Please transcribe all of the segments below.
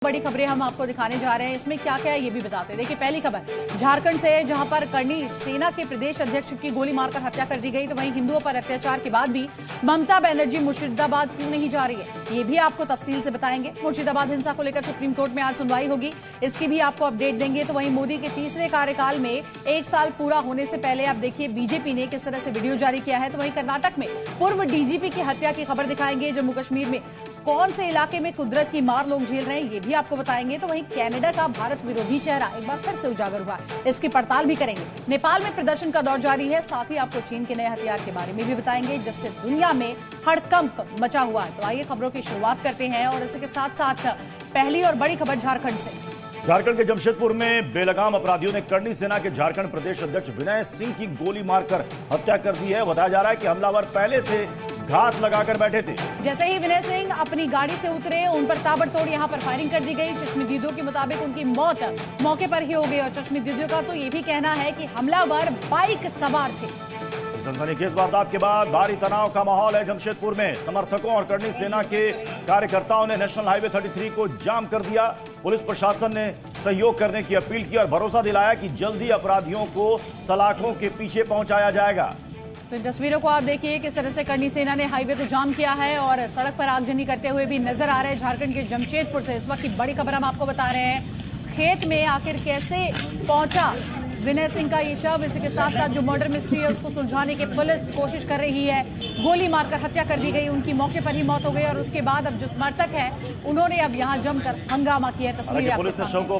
बड़ी खबरें हम आपको दिखाने जा रहे हैं। इसमें क्या क्या है ये भी बताते हैं। देखिए, पहली खबर झारखंड से है, जहां पर करनी सेना के प्रदेश अध्यक्ष की गोली मारकर हत्या कर दी गई। तो वहीं हिंदुओं पर अत्याचार के बाद भी ममता बनर्जी मुर्शिदाबाद क्यों नहीं जा रही है, ये भी आपको तफसील से बताएंगे। मुर्शिदाबाद हिंसा को लेकर सुप्रीम कोर्ट में आज सुनवाई होगी, इसकी भी आपको अपडेट देंगे। तो वहीं मोदी के तीसरे कार्यकाल में 1 साल पूरा होने से पहले आप देखिए बीजेपी ने किस तरह से वीडियो जारी किया है। तो वहीं कर्नाटक में पूर्व डीजीपी की हत्या की खबर दिखाएंगे। जम्मू कश्मीर में कौन से इलाके में कुदरत की मार लोग झेल रहे हैं, ये भी आपको बताएंगे। तो वहीं कनाडा का भारत विरोधी चेहरा एक बार फिर से उजागर हुआ, इसकी पड़ताल भी करेंगे। नेपाल में प्रदर्शन का दौर जारी है, साथ ही आपको चीन के नए हथियार के बारे में भी बताएंगे, जिससे दुनिया में हड़कंप मचा हुआ है। तो आइए खबरों की शुरुआत करते हैं और इसी के साथ साथ पहली और बड़ी खबर झारखंड से। झारखंड के जमशेदपुर में बेलगाम अपराधियों ने करनी सेना के झारखंड प्रदेश अध्यक्ष विनय सिंह की गोली मारकर हत्या कर दी है। बताया जा रहा है कि हमलावर पहले से घात लगाकर बैठे थे। जैसे ही विनय सिंह अपनी गाड़ी से उतरे, उन पर ताबड़तोड़ यहां पर फायरिंग कर दी गई। चश्मदीदों के मुताबिक उनकी मौत मौके पर ही हो गई और चश्मदीदों का तो ये भी कहना है कि हमलावर बाइक सवार थे। सनसनीखेज वारदात के बाद भारी तनाव का माहौल है जमशेदपुर में। समर्थकों और करनी सेना के कार्यकर्ताओं ने नेशनल हाईवे 33 को जाम कर दिया। पुलिस प्रशासन ने सहयोग करने की अपील की और भरोसा दिलाया कि जल्दी अपराधियों को सलाखों के पीछे पहुंचाया जाएगा। तो इन तस्वीरों को आप देखिए, किस तरह से करनी सेना ने हाईवे को जाम किया है और सड़क पर आगजनी करते हुए भी नजर आ रहे हैं। झारखंड के जमशेदपुर से इस वक्त की बड़ी खबर हम आपको बता रहे हैं। खेत में आखिर कैसे पहुंचा विनय सिंह का ये शव, इसी के साथ साथ जो मर्डर मिस्ट्री है उसको सुलझाने की पुलिस कोशिश कर रही है। गोली मारकर हत्या कर दी गई, उनकी मौके पर ही मौत हो गई और उसके बाद अब जो समर्थक है उन्होंने अब यहाँ जमकर हंगामा किया। तस्वीरें पुलिस ने शव को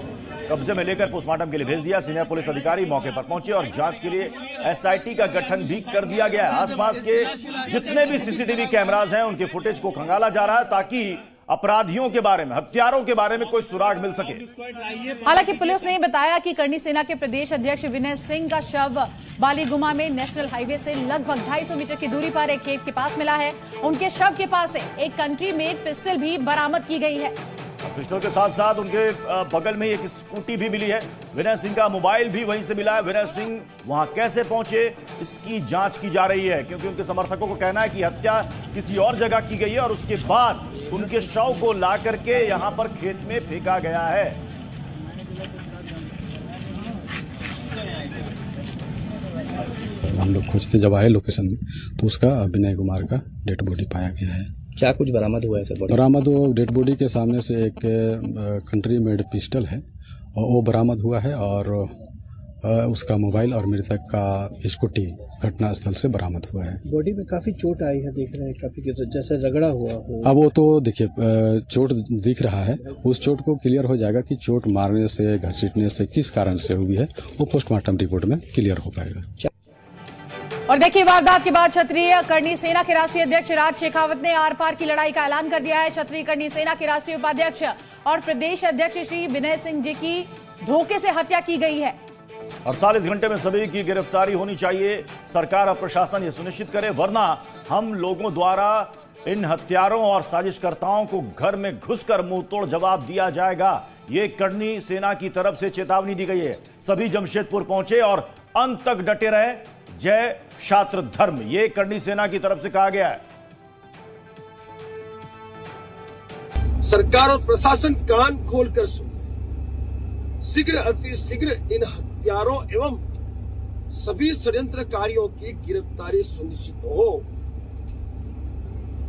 कब्जे में लेकर पोस्टमार्टम के लिए भेज दिया। सीनियर पुलिस अधिकारी मौके पर पहुंचे और जांच के लिए एसआईटी का गठन भी कर दिया गया है। आसपास के जितने भी सीसीटीवी कैमरास हैं उनके फुटेज को खंगाला जा रहा है ताकि अपराधियों के बारे में, हत्यारों के बारे में कोई सुराग मिल सके। हालांकि पुलिस ने बताया कि करनी सेना के प्रदेश अध्यक्ष विनय सिंह का शव बालीगुमा में नेशनल हाईवे से लगभग 250 मीटर की दूरी पर एक खेत के पास मिला है। उनके शव के पास से एक कंट्री मेड पिस्टल भी बरामद की गई है। पिस्टल के साथ साथ उनके बगल में एक स्कूटी भी मिली है। विनय सिंह का मोबाइल भी वहीं से मिला है। विनय सिंह वहां कैसे पहुंचे, इसकी जांच की जा रही है, क्योंकि उनके समर्थकों को कहना है कि हत्या किसी और जगह की गई है और उसके बाद उनके शव को ला करके यहां पर खेत में फेंका गया है। हम लोग खोजते जब आए लोकेशन में तो उसका विनय कुमार का डेड बॉडी पाया गया है। क्या कुछ बरामद हुआ है सर? बरामद हो डेड बॉडी के सामने से एक कंट्री मेड पिस्टल है और वो बरामद हुआ है और उसका मोबाइल और मृतक का स्कूटी घटना स्थल से बरामद हुआ है। बॉडी में काफी चोट आई है, देख रहे हैं काफी जैसे रगड़ा हुआ हो। अब वो तो देखिए चोट दिख रहा है, उस चोट को क्लियर हो जाएगा कि चोट मारने से, घसीटने से किस कारण से हुई है, वो पोस्टमार्टम रिपोर्ट में क्लियर हो पाएगा। और देखिए, वारदात के बाद क्षत्रिय करनी सेना के राष्ट्रीय अध्यक्ष राज शेखावत ने आर पार की लड़ाई का ऐलान कर दिया है। क्षत्रिय करनी सेना के राष्ट्रीय उपाध्यक्ष और प्रदेश अध्यक्ष श्री विनय सिंह जी की धोखे से हत्या की गई है। 48 घंटे में सभी की गिरफ्तारी होनी चाहिए। सरकार और प्रशासन ये सुनिश्चित करे, वरना हम लोगों द्वारा इन हत्यारों और साजिशकर्ताओं को घर में घुसकर मुंहतोड़ जवाब दिया जाएगा। ये करनी सेना की तरफ से चेतावनी दी गई है। सभी जमशेदपुर पहुंचे और अंत तक डटे रहे। जय छात्र धर्म, ये करनी सेना की तरफ से कहा गया है। सरकार और प्रशासन कान खोलकर सुने, शीघ्र अति शीघ्र इन हत्यारों एवं सभी षड्यंत्रकारियों की गिरफ्तारी सुनिश्चित हो।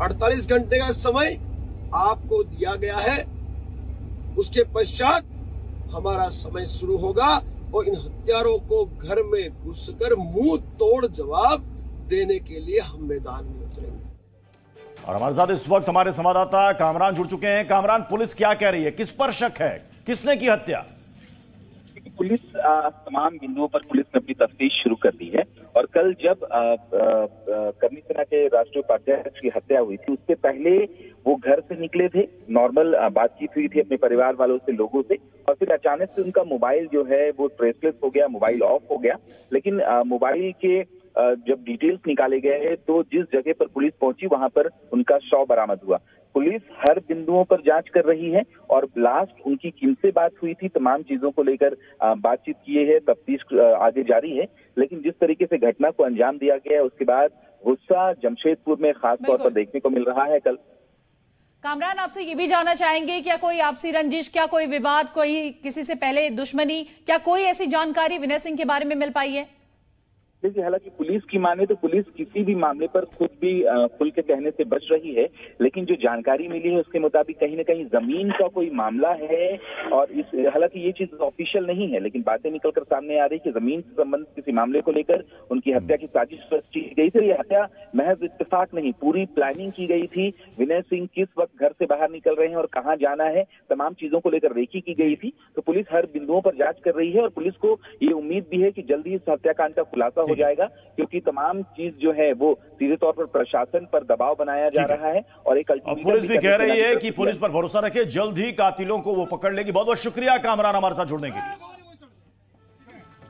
48 घंटे का समय आपको दिया गया है, उसके पश्चात हमारा समय शुरू होगा और इन हत्यारों को घर में घुसकर मुंह तोड़ जवाब देने के लिए हम मैदान में उतरेंगे। और हमारे साथ इस वक्त हमारे संवाददाता कामरान जुड़ चुके हैं। कामरान, पुलिस क्या कह रही है, किस पर शक है, किसने की हत्या? पुलिस तमाम बिंदुओं पर पुलिस ने अपनी तफ्तीश शुरू कर दी है और कल जब करनी सेना के राष्ट्रीय उपाध्यक्ष की हत्या हुई थी उससे पहले वो घर से निकले थे, नॉर्मल बातचीत हुई थी अपने परिवार वालों से, लोगों से, और फिर अचानक से उनका मोबाइल जो है वो ट्रेसलेस हो गया, मोबाइल ऑफ हो गया। लेकिन मोबाइल के जब डिटेल्स निकाले गए तो जिस जगह पर पुलिस पहुंची वहां पर उनका शव बरामद हुआ। पुलिस हर बिंदुओं पर जांच कर रही है और लास्ट उनकी किनसे बात हुई थी, तमाम चीजों को लेकर बातचीत किए है, तफ्तीश आगे जारी है। लेकिन जिस तरीके से घटना को अंजाम दिया गया है उसके बाद गुस्सा जमशेदपुर में खास तौर पर देखने को मिल रहा है। कल कामरान, आपसे ये भी जानना चाहेंगे, क्या कोई आपसी रंजिश, क्या कोई विवाद, कोई किसी से पहले दुश्मनी, क्या कोई ऐसी जानकारी विनय सिंह के बारे में मिल पाई है? देखिए, हालांकि पुलिस की माने तो पुलिस किसी भी मामले पर खुद भी खुल के कहने से बच रही है, लेकिन जो जानकारी मिली है उसके मुताबिक कहीं न कहीं जमीन का कोई मामला है। और इस हालांकि ये चीज ऑफिशियल नहीं है, लेकिन बातें निकलकर सामने आ रही कि जमीन से संबंधित किसी मामले को लेकर उनकी हत्या की साजिश की गई थी। ये हत्या महज इत्तेफाक नहीं, पूरी प्लानिंग की गई थी। विनय सिंह किस वक्त घर से बाहर निकल रहे हैं और कहाँ जाना है, तमाम चीजों को लेकर रेकी की गई थी। तो पुलिस हर बिंदुओं पर जांच कर रही है और पुलिस को ये उम्मीद भी है कि जल्दी इस हत्याकांड का खुलासा हो जाएगा, क्योंकि तमाम चीज जो है वो सीधे तौर पर प्रशासन पर दबाव बनाया जा रहा है। और एक पुलिस भी कह रही है कि पुलिस पर भरोसा रखे, जल्द ही कातिलों को वो पकड़ लेगी। बहुत बहुत शुक्रिया कामरान हमारे साथ जुड़ने के लिए।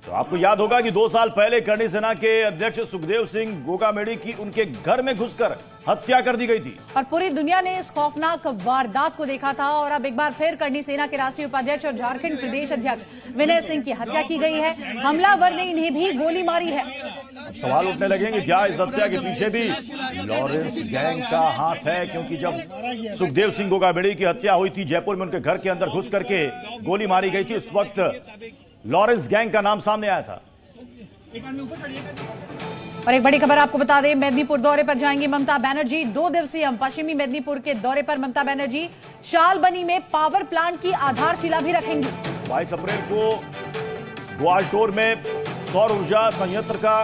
तो आपको याद होगा कि 2 साल पहले करणी सेना के अध्यक्ष सुखदेव सिंह गोगामेड़ी की उनके घर में घुसकर हत्या कर दी गई थी और पूरी दुनिया ने इस खौफनाक वारदात को देखा था। और अब एक बार फिर करणी सेना के राष्ट्रीय उपाध्यक्ष और झारखंड प्रदेश अध्यक्ष विनय सिंह की हत्या की गई है। हमलावर ने इन्हें भी गोली मारी है। अब सवाल उठने लगेंगे, क्या इस हत्या के पीछे भी लॉरेंस गैंग का हाथ है? क्योंकि जब सुखदेव सिंह गोगामेड़ी की हत्या हुई थी, जयपुर में उनके घर के अंदर घुस करके गोली मारी गई थी, उस वक्त लॉरेंस गैंग का नाम सामने आया था। और एक बड़ी खबर आपको बता दें, मेदिनीपुर दौरे पर जाएंगी ममता बनर्जी। 2 दिवसीय पश्चिमी मेदिनीपुर के दौरे पर ममता बनर्जी शालबनी में पावर प्लांट की आधारशिला भी रखेंगी। 22 अप्रैल को ग्वालटोर में सौर ऊर्जा संयंत्र का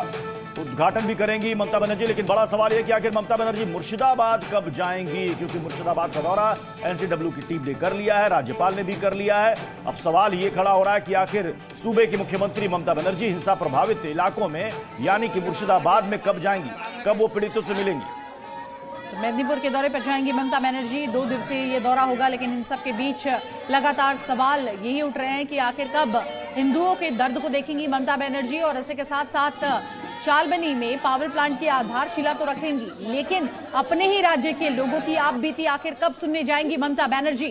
उद्घाटन भी करेंगी ममता बनर्जी। लेकिन बड़ा सवाल यह कि आखिर ममता बनर्जी मुर्शिदाबाद कब जाएंगी, क्योंकि मुर्शिदाबाद का दौरा एनसीडब्ल्यू की टीम ने कर लिया है, राज्यपाल ने भी कर लिया है। अब सवाल ये खड़ा हो रहा है कि आखिर सूबे की मुख्यमंत्री ममता बनर्जी हिंसा प्रभावित इलाकों में यानी कि मुर्शिदाबाद में कब जाएंगी, कब वो पीड़ितों से मिलेंगी। मेदिनीपुर के दौरे पर जाएंगी ममता बनर्जी। 2 दिवसीय ये दौरा होगा, लेकिन इन सब के बीच लगातार सवाल यही उठ रहे हैं कि आखिर कब हिंदुओं के दर्द को देखेंगी ममता बनर्जी। और इसी के साथ साथ शालबनी में पावर प्लांट की आधारशिला तो रखेंगी, लेकिन अपने ही राज्य के लोगों की आप बीती आखिर कब सुनने जाएंगी ममता बनर्जी।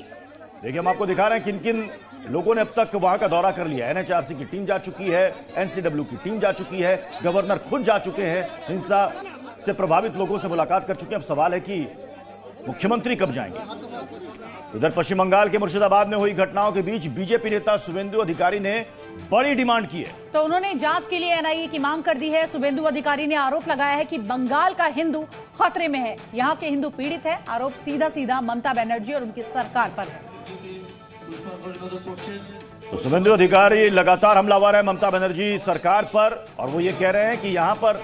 देखिए, हम आपको दिखा रहे हैं किन किन लोगों ने अब तक वहां का दौरा कर लिया है। एनएचआरसी की टीम जा चुकी है, एनसीडब्ल्यू की टीम जा चुकी है, गवर्नर खुद जा चुके हैं, हिंसा से प्रभावित लोगों से मुलाकात कर चुके हैं। अब सवाल है कि मुख्यमंत्री कब जाएंगे। उधर पश्चिम बंगाल के मुर्शिदाबाद में हुई घटनाओं के बीच बीजेपी नेता शुभेंदु अधिकारी ने बड़ी डिमांड की है। तो उन्होंने जांच के लिए एनआईए की मांग कर दी है। शुभेंदु अधिकारी ने आरोप लगाया है कि बंगाल का हिंदू खतरे में है, यहाँ के हिंदू पीड़ित है। आरोप सीधा सीधा ममता बनर्जी और उनकी सरकार पर है। तो शुभेंदु अधिकारी लगातार हमलावर है ममता बनर्जी सरकार पर, और वो ये कह रहे हैं कि यहाँ पर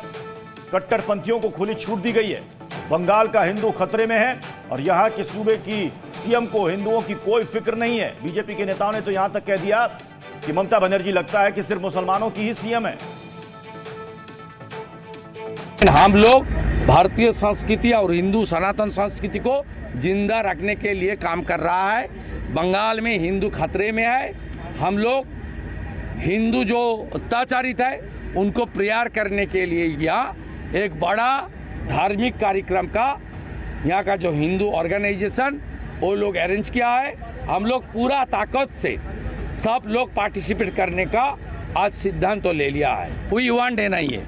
कट्टरपंथियों को खुली छूट दी गई है। बंगाल का हिंदू खतरे में है और यहाँ के सूबे की सीएम को हिंदुओं की कोई फिक्र नहीं है। बीजेपी के नेताओं ने तो यहां तक कह दिया कि ममता बनर्जी लगता है कि सिर्फ मुसलमानों की ही सीएम है। हम लोग भारतीय संस्कृति और हिंदू सनातन संस्कृति को जिंदा रखने के लिए काम कर रहा है। बंगाल में हिंदू खतरे में है। हम लोग हिंदू जो अत्याचारित है उनको प्रेयर करने के लिए यहाँ एक बड़ा धार्मिक कार्यक्रम का यहाँ का जो हिंदू ऑर्गेनाइजेशन वो लोग अरेंज किया है। हम लोग पूरा ताकत से सब लोग पार्टिसिपेट करने का आज सिद्धांत तो ले लिया है। We want NIA.